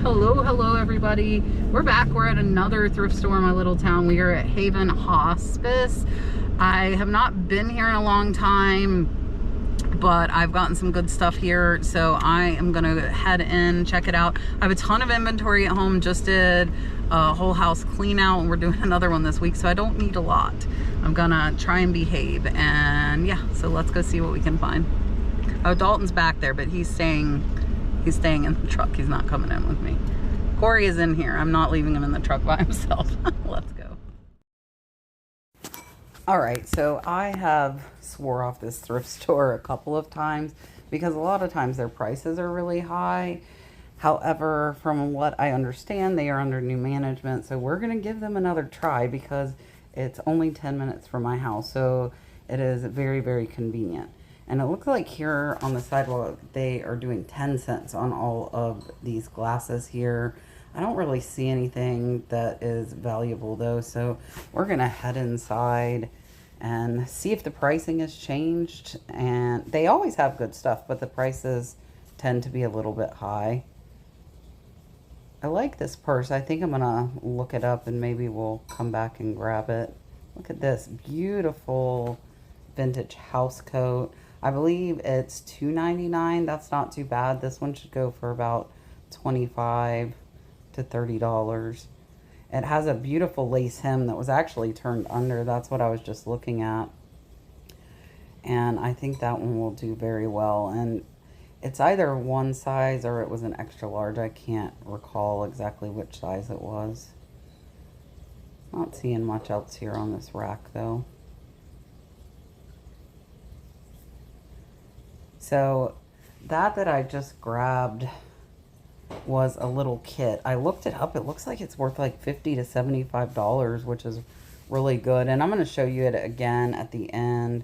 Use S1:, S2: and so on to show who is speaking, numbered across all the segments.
S1: Hello everybody. We're back. We're at another thrift store in my little town. We are at Haven Hospice. I have not been here in a long time, but I've gotten some good stuff here, so I am gonna head in, check it out. I have a ton of inventory at home. Just did a whole house clean out, and we're doing another one this week, so I don't need a lot. I'm gonna try and behave, and yeah, so let's go see what we can find. Oh, Dalton's back there, but he's staying in the truck. He's not coming in with me. Corey is in here. I'm not leaving him in the truck by himself. Let's go. All right, so I have swore off this thrift store a couple of times because a lot of times their prices are really high. However, from what I understand, they are under new management, so we're gonna give them another try because it's only 10 minutes from my house, so it is very, very convenient. And it looks like here on the sidewalk, they are doing 10 cents on all of these glasses here. I don't really see anything that is valuable though, so we're gonna head inside and see if the pricing has changed. And they always have good stuff, but the prices tend to be a little bit high. I like this purse. I think I'm gonna look it up and maybe we'll come back and grab it. Look at this beautiful vintage house coat. I believe it's $2.99. That's not too bad. This one should go for about $25 to $30. It has a beautiful lace hem that was actually turned under. That's what I was just looking at. And I think that one will do very well. And it's either one size or it was an extra large. I can't recall exactly which size it was. Not seeing much else here on this rack though. So that I just grabbed was a little kit. I looked it up. It looks like it's worth like $50 to $75, which is really good. And I'm going to show you it again at the end.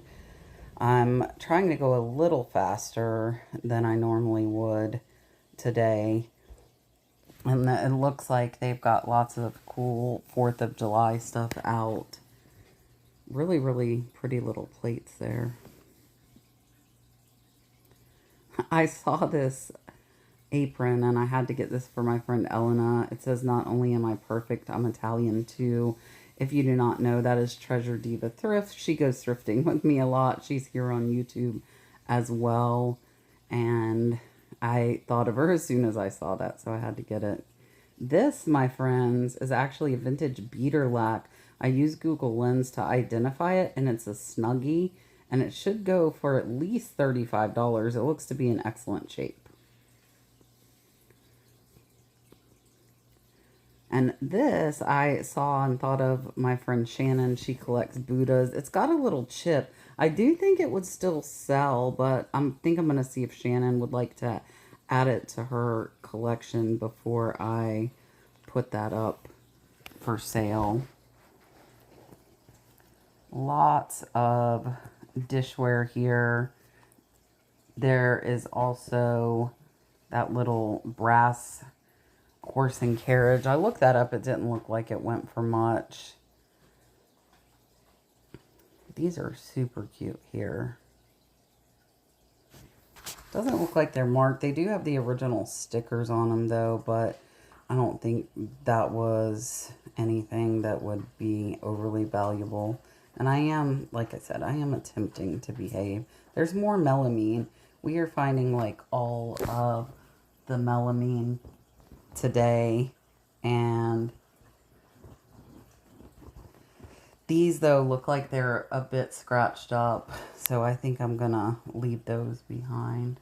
S1: I'm trying to go a little faster than I normally would today. And it looks like they've got lots of cool 4th of July stuff out. Really, really pretty little plates there. I saw this apron and I had to get this for my friend Elena. It says, "Not only am I perfect, I'm Italian too." If you do not know, that is Treasure Diva Thrift. She goes thrifting with me a lot. She's here on YouTube as well. And I thought of her as soon as I saw that, so I had to get it. This, my friends, is actually a vintage beater lac. I use Google Lens to identify it, and it's a Snuggie. And it should go for at least $35. It looks to be in excellent shape. And this I saw and thought of my friend Shannon. She collects Buddhas. It's got a little chip. I do think it would still sell, but I think I'm going to see if Shannon would like to add it to her collection before I put that up for sale. Lots of dishware here. There is also that little brass horse and carriage. I looked that up. It didn't look like it went for much. These are super cute here. Doesn't look like they're marked. They do have the original stickers on them though, but I don't think that was anything that would be overly valuable. And I am, like I said, I am attempting to behave. There's more melamine. We are finding like all of the melamine today. And these though look like they're a bit scratched up. So I think I'm gonna leave those behind.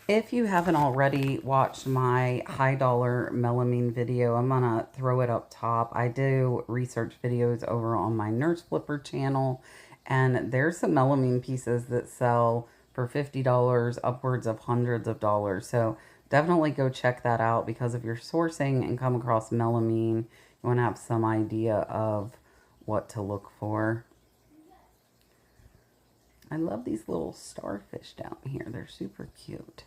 S1: If you haven't already watched my high dollar melamine video, I'm gonna throw it up top. I do research videos over on my Nurse Flipper channel, and there's some melamine pieces that sell for $50, upwards of hundreds of dollars. So definitely go check that out, because if you're sourcing and come across melamine, you wanna have some idea of what to look for. I love these little starfish down here. They're super cute.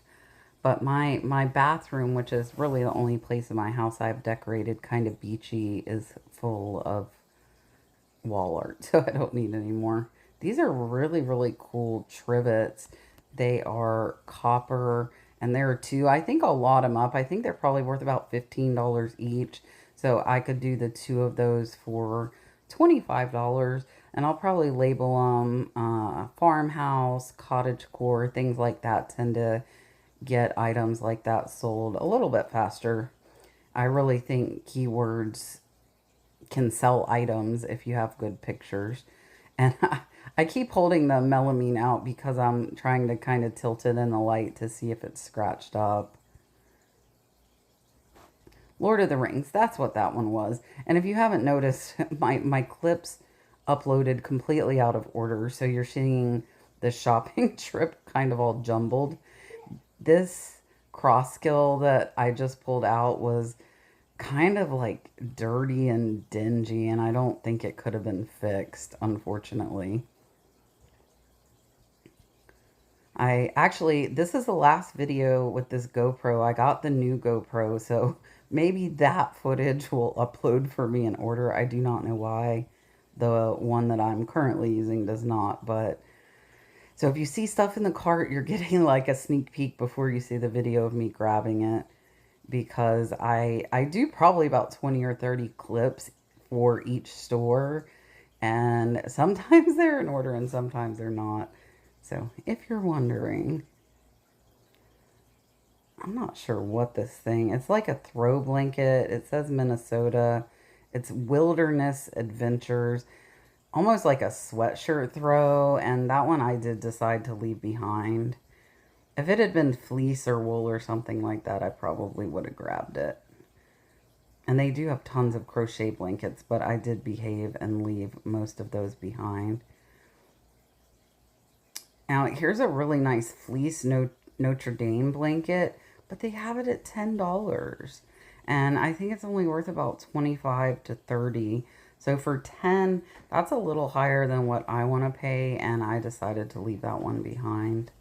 S1: But my bathroom, which is really the only place in my house I've decorated kind of beachy, is full of wall art, so I don't need any more. These are really, really cool trivets. They are copper And there are two. I think I'll lot them up. I think they're probably worth about $15 each. So I could do the two of those for $25. And I'll probably label them farmhouse, cottagecore, things like that tend to get items like that sold a little bit faster. I really think keywords can sell items if you have good pictures. And I keep holding the melamine out because I'm trying to kind of tilt it in the light to see if it's scratched up. Lord of the Rings, that's what that one was. And if you haven't noticed, my clips uploaded completely out of order. So you're seeing the shopping trip kind of all jumbled. This cross skill that I just pulled out was kind of like dirty and dingy, and I don't think it could have been fixed, unfortunately. This is the last video with this GoPro. I got the new GoPro, so maybe that footage will upload for me in order. I do not know why the one that I'm currently using does not, but so if you see stuff in the cart, you're getting like a sneak peek before you see the video of me grabbing it, because I do probably about 20 or 30 clips for each store, and sometimes they're in order and sometimes they're not. So if you're wondering, I'm not sure what this thing, it's like a throw blanket. It says Minnesota. It's Wilderness Adventures, almost like a sweatshirt throw, and that one I did decide to leave behind. If it had been fleece or wool or something like that, I probably would have grabbed it. And they do have tons of crochet blankets, but I did behave and leave most of those behind. Now, here's a really nice fleece Notre Dame blanket, but they have it at $10. And I think it's only worth about 25 to 30. So for 10, that's a little higher than what I want to pay, and I decided to leave that one behind.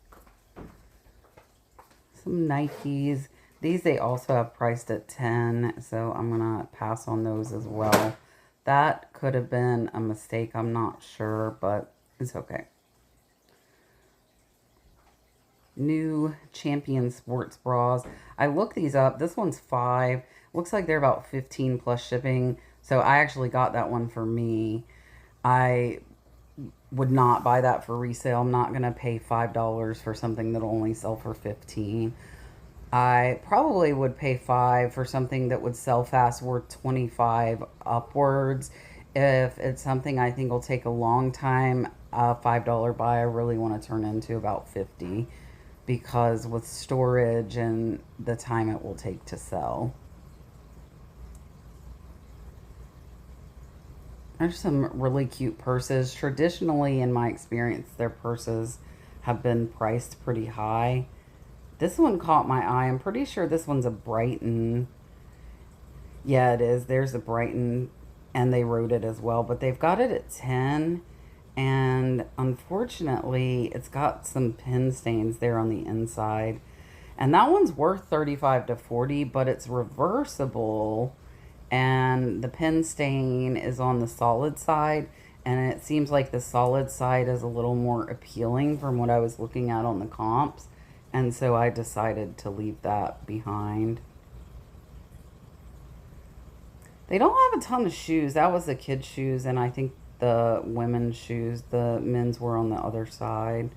S1: Some Nikes. These they also have priced at 10, so I'm going to pass on those as well. That could have been a mistake, I'm not sure, but it's okay. New Champion sports bras. I looked these up. This one's $5. Looks like they're about 15 plus shipping. So I actually got that one for me. I would not buy that for resale. I'm not going to pay $5 for something that'll only sell for 15. I probably would pay 5 for something that would sell fast, worth 25 upwards. If it's something I think will take a long time, a $5 buy I really want to turn into about 50, because with storage and the time it will take to sell. There's some really cute purses. Traditionally, in my experience, their purses have been priced pretty high. This one caught my eye. I'm pretty sure this one's a Brighton. Yeah, it is. There's a Brighton, and they wrote it as well, but they've got it at 10. And unfortunately, it's got some pin stains there on the inside. And that one's worth 35 to 40, but it's reversible. And the pin stain is on the solid side. And it seems like the solid side is a little more appealing from what I was looking at on the comps. And so I decided to leave that behind. They don't have a ton of shoes. That was the kids' shoes, and I think the women's shoes, the men's were on the other side.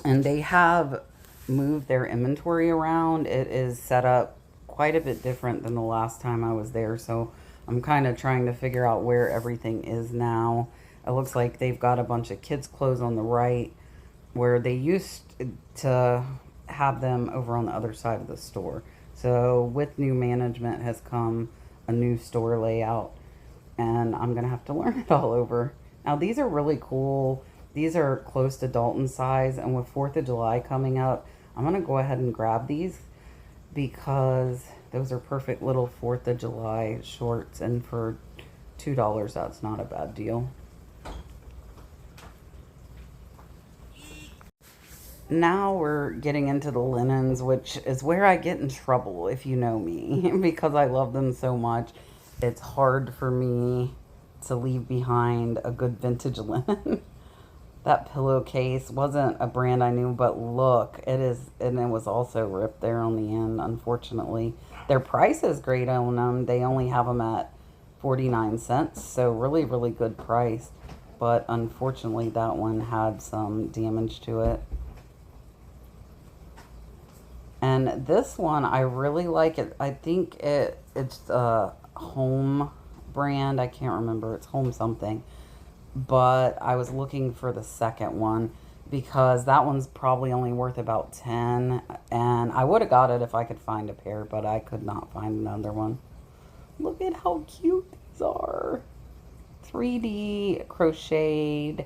S1: And they have moved their inventory around. It is set up quite a bit different than the last time I was there, so I'm kind of trying to figure out where everything is now. It looks like they've got a bunch of kids' clothes on the right, where they used to have them over on the other side of the store. So with new management has come a new store layout, and I'm going to have to learn it all over. Now, these are really cool. These are close to Dalton size, and with 4th of July coming up, I'm going to go ahead and grab these because those are perfect little 4th of July shorts, and for $2, that's not a bad deal. Now we're getting into the linens, which is where I get in trouble if you know me, because I love them so much. It's hard for me to leave behind a good vintage linen. That pillowcase wasn't a brand I knew, but look, it is, and it was also ripped there on the end, unfortunately. Their price is great on them. They only have them at 49 cents, so really, really good price. But unfortunately, that one had some damage to it. And this one, I really like it. I think it's a home brand. I can't remember. It's home something. But I was looking for the second one because that one's probably only worth about 10, and I would have got it if I could find a pair, but I could not find another one. Look at how cute these are. 3D crocheted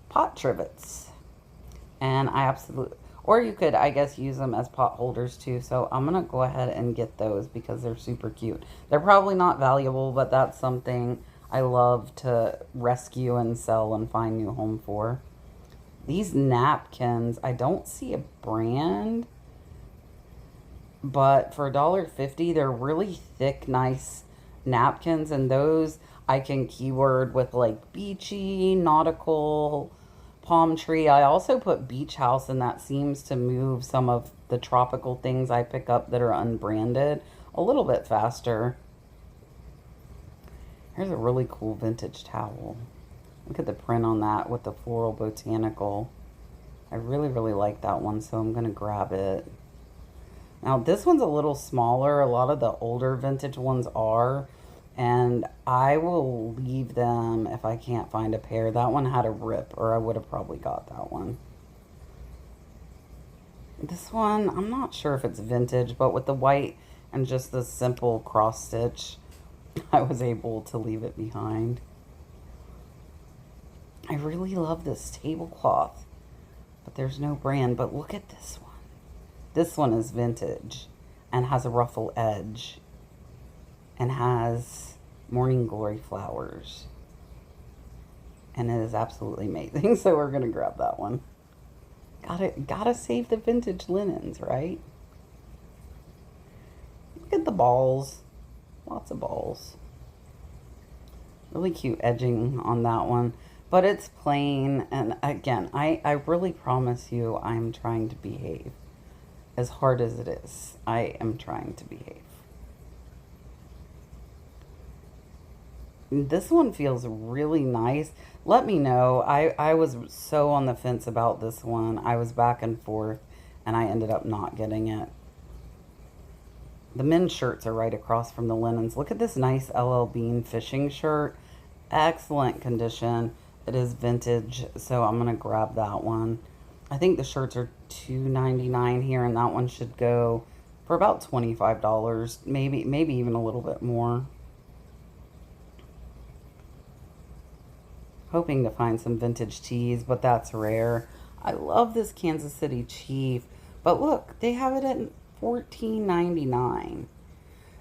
S1: pot trivets. And I absolutely, or you could, I guess, use them as pot holders too. So I'm going to go ahead and get those because they're super cute. They're probably not valuable, but that's something I love to rescue and sell and find new home for. These napkins, I don't see a brand, but for $1.50, they're really thick, nice napkins. And those I can keyword with like beachy, nautical, palm tree. I also put beach house, and that seems to move some of the tropical things I pick up that are unbranded a little bit faster. Here's a really cool vintage towel. Look at the print on that with the floral botanical. I really, really like that one, so I'm going to grab it. Now, this one's a little smaller. A lot of the older vintage ones are, and I will leave them if I can't find a pair. That one had a rip, or I would have probably got that one. This one, I'm not sure if it's vintage, but with the white and just the simple cross stitch, I was able to leave it behind. I really love this tablecloth, but there's no brand. But look at this one. This one is vintage and has a ruffle edge and has morning glory flowers. And it is absolutely amazing. So we're going to grab that one. Gotta save the vintage linens, right? Look at the balls. Lots of balls. Really cute edging on that one. But it's plain. And again, I really promise you I'm trying to behave. As hard as it is, I am trying to behave. This one feels really nice. Let me know. I was so on the fence about this one. I was back and forth, and I ended up not getting it. The men's shirts are right across from the linens. Look at this nice LL Bean fishing shirt. Excellent condition. It is vintage, so I'm going to grab that one. I think the shirts are $2.99 here, and that one should go for about $25, maybe even a little bit more. Hoping to find some vintage tees, but that's rare. I love this Kansas City Chief, but look, they have it at $14.99.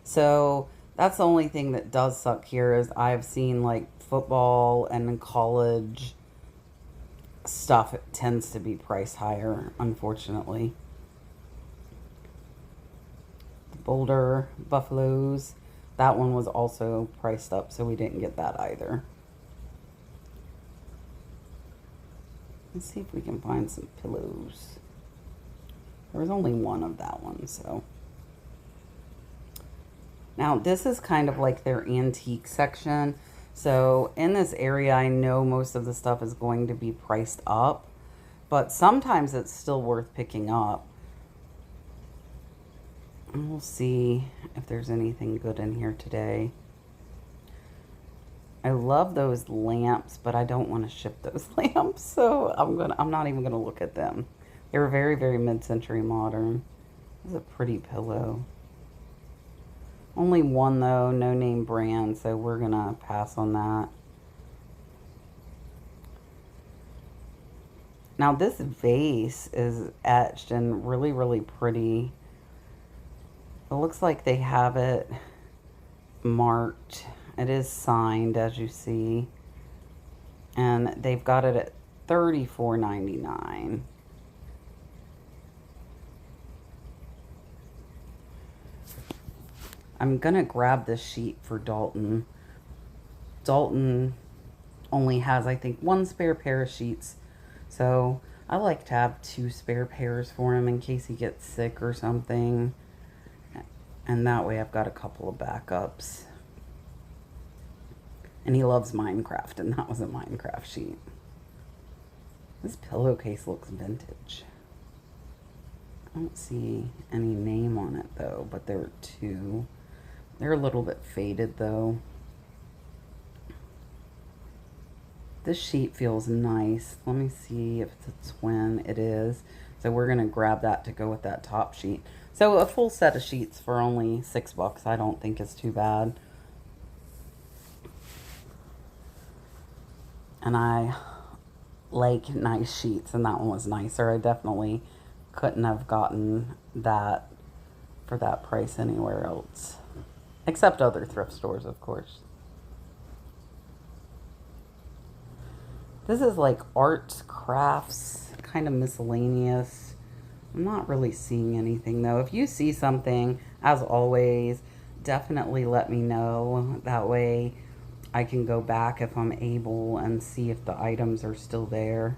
S1: So that's the only thing that does suck here is I've seen like football and college stuff, it tends to be priced higher, unfortunately. The Boulder Buffaloes, that one was also priced up, so we didn't get that either. Let's see if we can find some pillows. There was only one of that one, so. Now, this is kind of like their antique section. So, in this area, I know most of the stuff is going to be priced up. But sometimes it's still worth picking up. And we'll see if there's anything good in here today. I love those lamps, but I don't want to ship those lamps, so I'm not even gonna look at them. They were very, very mid-century modern. This is a pretty pillow. Only one though, no name brand, so we're gonna pass on that. Now this vase is etched and really, really pretty. It looks like they have it marked. It is signed, as you see. And they've got it at $34.99. I'm going to grab this sheet for Dalton. Dalton only has, I think, one spare pair of sheets So I like to have 2 spare pairs for him in case he gets sick or something. And that way I've got a couple of backups. And he loves Minecraft, and that was a Minecraft sheet. This pillowcase looks vintage. I don't see any name on it though, but there are 2. They're a little bit faded though. This sheet feels nice. Let me see if it's a twin. It is. So we're going to grab that to go with that top sheet. So a full set of sheets for only $6 I don't think is too bad. And I like nice sheets, and that one was nicer. I definitely couldn't have gotten that for that price anywhere else. Except other thrift stores, of course. This is like arts, crafts, kind of miscellaneous. I'm not really seeing anything though. If you see something, as always, definitely let me know. That way I can go back if I'm able and see if the items are still there.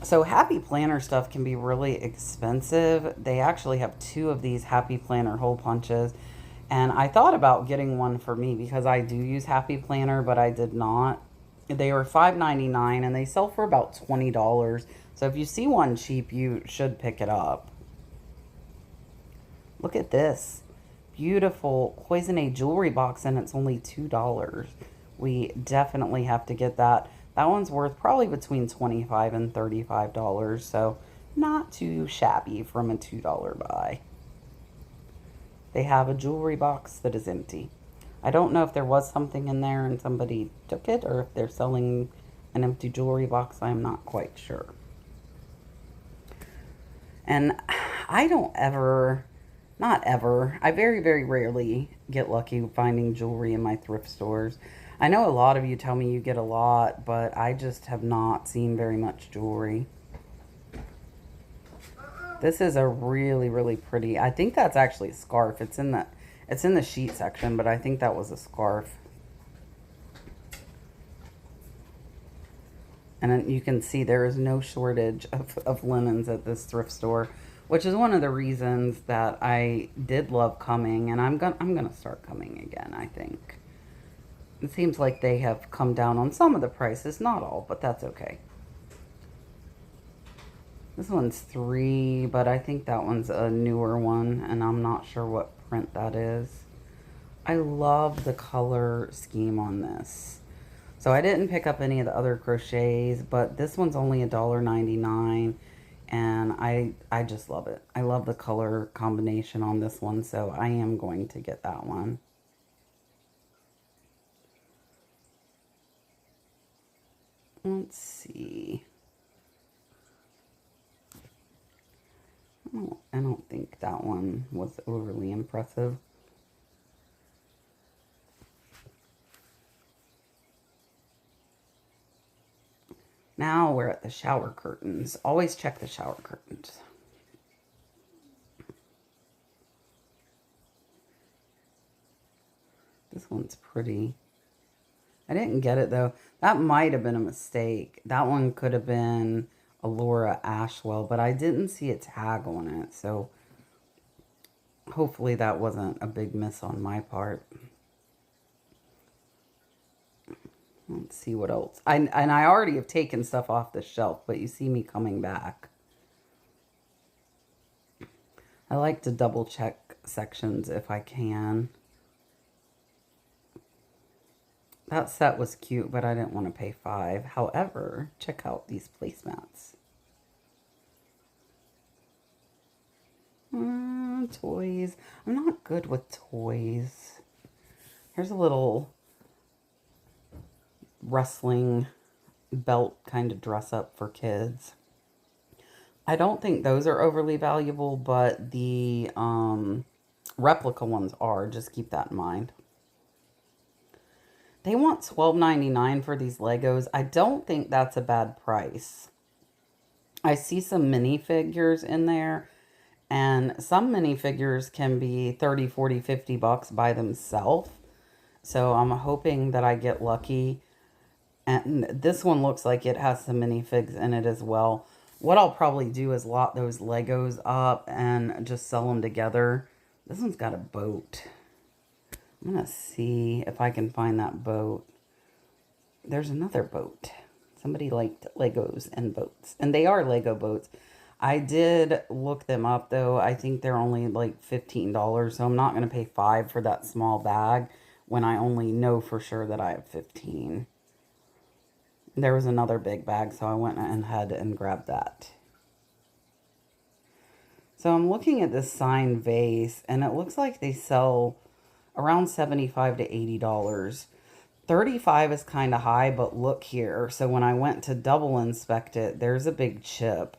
S1: So Happy Planner stuff can be really expensive. They actually have 2 of these Happy Planner hole punches. And I thought about getting one for me because I do use Happy Planner, but I did not. They were $5.99 and they sell for about $20. So if you see one cheap, you should pick it up. Look at this. Beautiful Cloisonne jewelry box, and it's only $2. We definitely have to get that. That one's worth probably between $25 and $35, so not too shabby from a $2 buy. They have a jewelry box that is empty. I don't know if there was something in there and somebody took it, or if they're selling an empty jewelry box. I'm not quite sure. And I don't ever, not ever, I very, very rarely get lucky finding jewelry in my thrift stores. I know a lot of you tell me you get a lot, but I just have not seen very much jewelry. This is a really, really pretty, I think that's actually a scarf. It's in the sheet section, but I think that was a scarf. And you can see there is no shortage of linens at this thrift store, which is one of the reasons that I did love coming, and I'm gonna start coming again, I think. It seems like they have come down on some of the prices, not all, but that's okay. This one's $3, but I think that one's a newer one, and I'm not sure what print that is. I love the color scheme on this. So I didn't pick up any of the other crochets, but this one's only $1.99, and I just love it. I love the color combination on this one, so I am going to get that one. Let's see. I don't think that one was overly impressive. Now we're at the shower curtains. Always check the shower curtains. This one's pretty. I didn't get it though. That might have been a mistake. That one could have been a Laura Ashwell, but I didn't see a tag on it, so hopefully that wasn't a big miss on my part. Let's see what else. And I already have taken stuff off the shelf, but you see me coming back. I like to double check sections if I can. That set was cute, but I didn't want to pay $5. However, check out these placemats. Toys. I'm not good with toys. Here's a little wrestling belt kind of dress up for kids. I don't think those are overly valuable, but the replica ones are. Just keep that in mind. They want $12.99 for these Legos. I don't think that's a bad price. I see some minifigures in there, and some minifigures can be 30, 40, $50 by themselves. So I'm hoping that I get lucky. And this one looks like it has some minifigs in it as well. What I'll probably do is lot those Legos up and just sell them together. This one's got a boat. I'm going to see if I can find that boat. There's another boat. Somebody liked Legos and boats. And they are Lego boats. I did look them up, though. I think they're only like $15. So I'm not going to pay $5 for that small bag when I only know for sure that I have 15. There was another big bag, so I went ahead and grabbed that. So I'm looking at this signed vase, and it looks like they sell around $75 to $80. $35 is kind of high, but look here. So when I went to double inspect it, there's a big chip.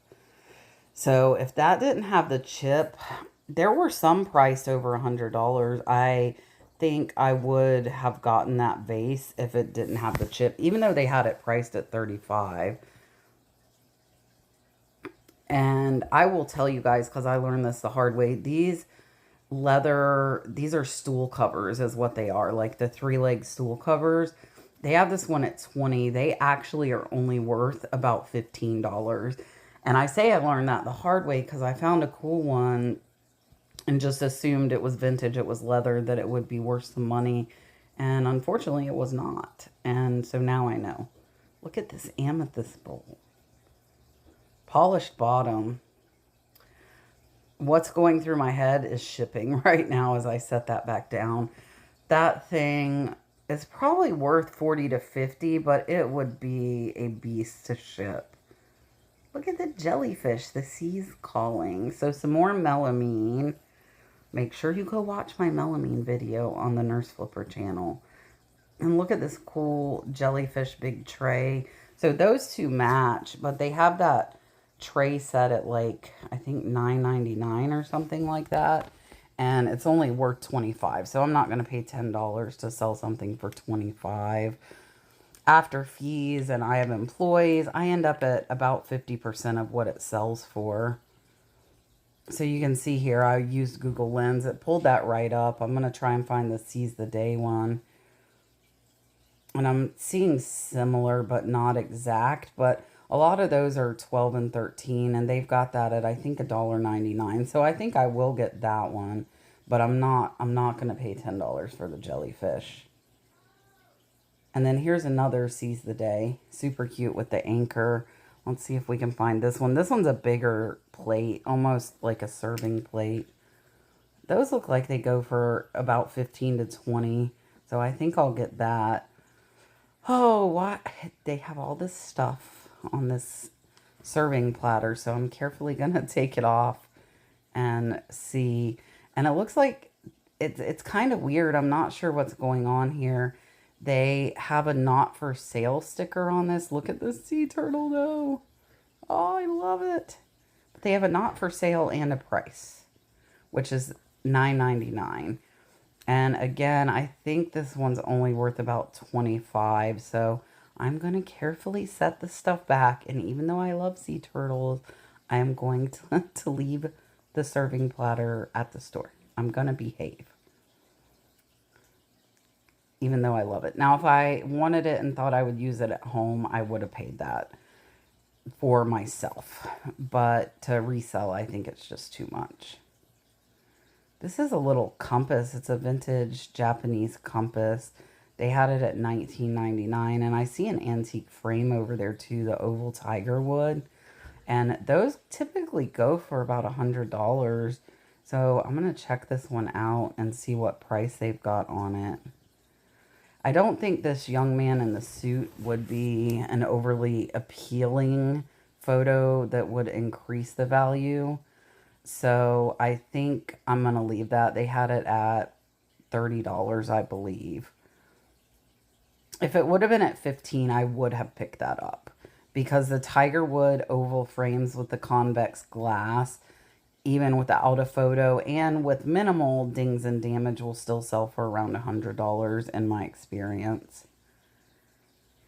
S1: So if that didn't have the chip, there were some priced over $100. I think I would have gotten that vase if it didn't have the chip, even though they had it priced at $35. And I will tell you guys, because I learned this the hard way, these are stool covers is what they are, like the 3-leg stool covers. They have this one at $20. They actually are only worth about $15. And I say I learned that the hard way because I found a cool one and just assumed it was vintage, it was leather, that it would be worth some money. And unfortunately, it was not. And so now I know. Look at this amethyst bowl. Polished bottom. What's going through my head is shipping right now as I set that back down. That thing is probably worth $40 to $50, but it would be a beast to ship. Look at the jellyfish. The sea's calling. So some more melamine. Make sure you go watch my melamine video on the Nurse Flipper channel. And look at this cool jellyfish big tray. So those two match, but they have that tray set at like, I think $9.99 or something like that. And it's only worth $25. So I'm not going to pay $10 to sell something for $25. After fees and I have employees, I end up at about 50% of what it sells for. So you can see here, I used Google Lens. It pulled that right up. I'm going to try and find the Seize the Day one. And I'm seeing similar, but not exact. But a lot of those are 12 and 13. And they've got that at, I think, $1.99. So I think I will get that one. But I'm not going to pay $10 for the jellyfish. And then here's another Seize the Day. Super cute with the anchor. Let's see if we can find this one. This one's a bigger plate, almost like a serving plate. Those look like they go for about 15 to 20. So I think I'll get that. Oh, what? They have all this stuff on this serving platter. So I'm carefully going to take it off and see. And it looks like it's kind of weird. I'm not sure what's going on here. They have a not for sale sticker on this. Look at this sea turtle though. Oh, I love it. But they have a not for sale and a price, which is $9.99. And again, I think this one's only worth about $25. So I'm going to carefully set the stuff back. And even though I love sea turtles, I am going to leave the serving platter at the store. I'm going to behave. Even though I love it. Now, if I wanted it and thought I would use it at home, I would have paid that for myself. But to resell, I think it's just too much. This is a little compass. It's a vintage Japanese compass. They had it at $19.99. And I see an antique frame over there too, the oval tiger wood. And those typically go for about $100. So I'm going to check this one out and see what price they've got on it. I don't think this young man in the suit would be an overly appealing photo that would increase the value. So I think I'm going to leave that. They had it at $30, I believe. If it would have been at $15, I would have picked that up. Because the tiger wood oval frames with the convex glass, even without a photo and with minimal dings and damage, will still sell for around $100 in my experience.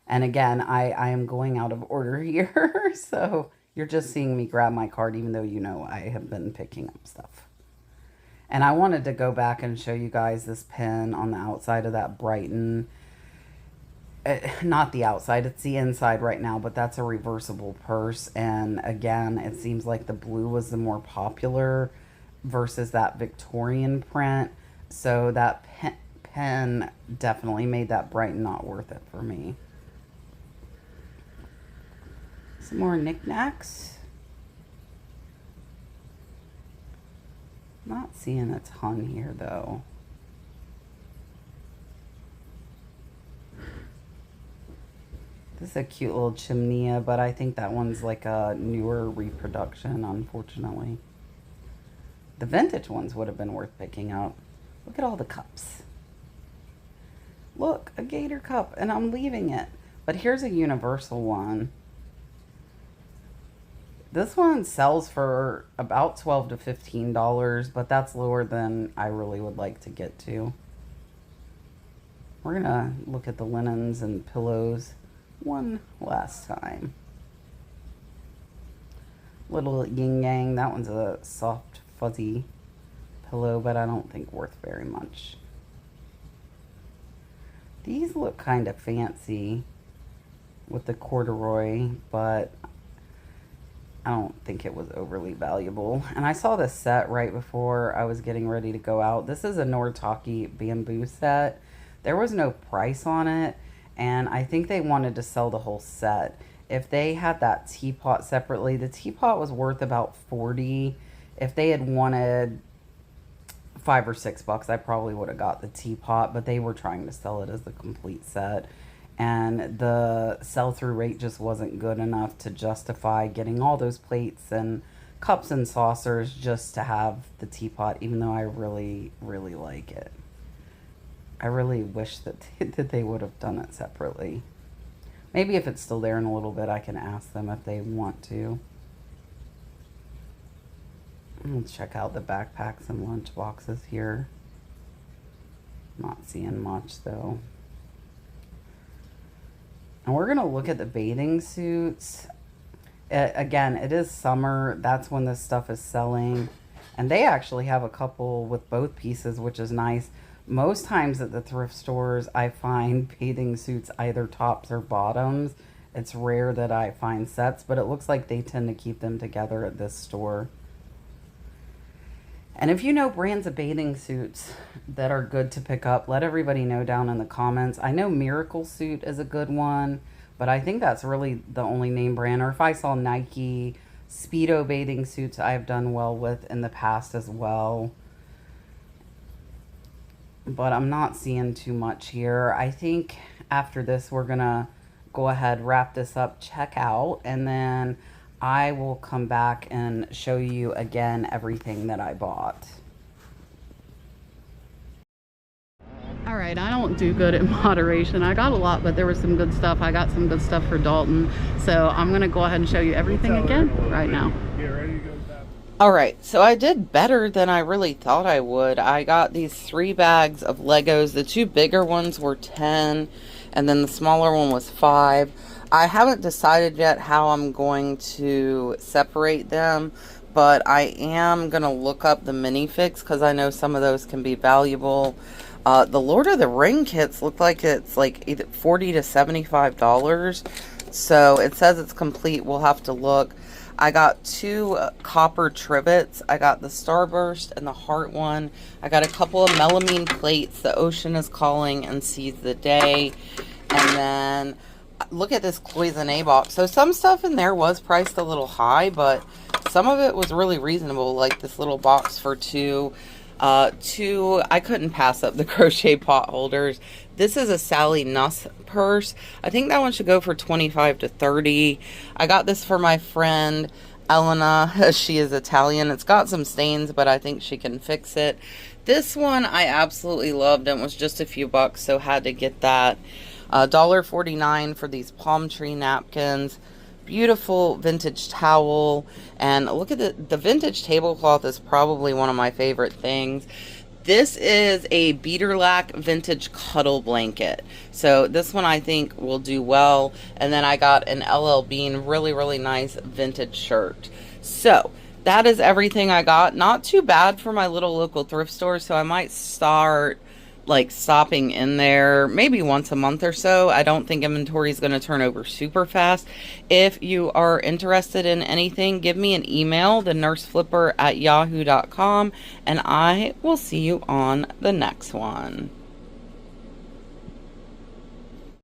S1: And again, I am going out of order here. So you're just seeing me grab my card, even though you know I have been picking up stuff. And I wanted to go back and show you guys this pin on the outside of that Brighton. not the outside, it's the inside right now, but that's a reversible purse. And again, it seems like the blue was the more popular versus that Victorian print. So that pen definitely made that bright not worth it for me. Some more knickknacks. Not seeing a ton here though. This is a cute little chimney, but I think that one's like a newer reproduction, unfortunately. The vintage ones would have been worth picking up. Look at all the cups. Look, a gator cup, and I'm leaving it. But here's a universal one. This one sells for about $12 to $15, but that's lower than I really would like to get to. We're gonna look at the linens and pillows one last time. Little yin yang, that one's a soft fuzzy pillow, but I don't think worth very much. These look kind of fancy with the corduroy, but I don't think it was overly valuable. And I saw this set right before I was getting ready to go out. This is a Noritake bamboo set. There was no price on it, and I think they wanted to sell the whole set. If they had that teapot separately, the teapot was worth about $40. If they had wanted $5 or $6, I probably would have got the teapot, but they were trying to sell it as the complete set. And the sell-through rate just wasn't good enough to justify getting all those plates and cups and saucers just to have the teapot, even though I really, really like it. I really wish that they would have done it separately. Maybe if it's still there in a little bit, I can ask them if they want to. Let's check out the backpacks and lunch boxes here. Not seeing much though. And we're gonna look at the bathing suits. Again, it is summer. That's when this stuff is selling. And they actually have a couple with both pieces, which is nice. Most times at the thrift stores, I find bathing suits either tops or bottoms. It's rare that I find sets, but it looks like they tend to keep them together at this store. And if you know brands of bathing suits that are good to pick up, let everybody know down in the comments. I know Miracle Suit is a good one, but I think that's really the only name brand. Or if I saw Nike Speedo bathing suits, I've done well with in the past as well. But I'm not seeing too much here. I think after this, we're gonna go ahead, wrap this up, check out, and then I will come back and show you again everything that I bought. All right, I don't do good at moderation. I got a lot, but there was some good stuff. I got some good stuff for Dalton. So I'm gonna go ahead and show you everything again right now. All right, so I did better than I really thought I would. I got these 3 bags of Legos. The 2 bigger ones were 10, and then the smaller one was 5. I haven't decided yet how I'm going to separate them, but I am going to look up the minifigs because I know some of those can be valuable. The Lord of the Ring kits look like it's like either $40 to $75. So it says it's complete. We'll have to look. I got 2 copper trivets. I got the Starburst and the Heart one. I got a couple of melamine plates, The Ocean is Calling and Seize the Day. And then look at this cloisonne box. So some stuff in there was priced a little high, but some of it was really reasonable, like this little box for 2. I couldn't pass up the crochet pot holders. This is a Sally Nuss purse. I think that one should go for $25 to $30. I got this for my friend Elena. She is Italian. It's got some stains, but I think she can fix it. This one I absolutely loved and was just a few bucks, so had to get that. $1.49 for these palm tree napkins. Beautiful vintage towel. And look at the vintage tablecloth is probably one of my favorite things. This is a Beaterlack vintage cuddle blanket. So this one I think will do well. And then I got an LL Bean really, really nice vintage shirt. So that is everything I got. Not too bad for my little local thrift store. So I might start like stopping in there maybe once a month or so. I don't think inventory is going to turn over super fast. If you are interested in anything, give me an email, thenurseflipper@yahoo.com, and I will see you on the next one.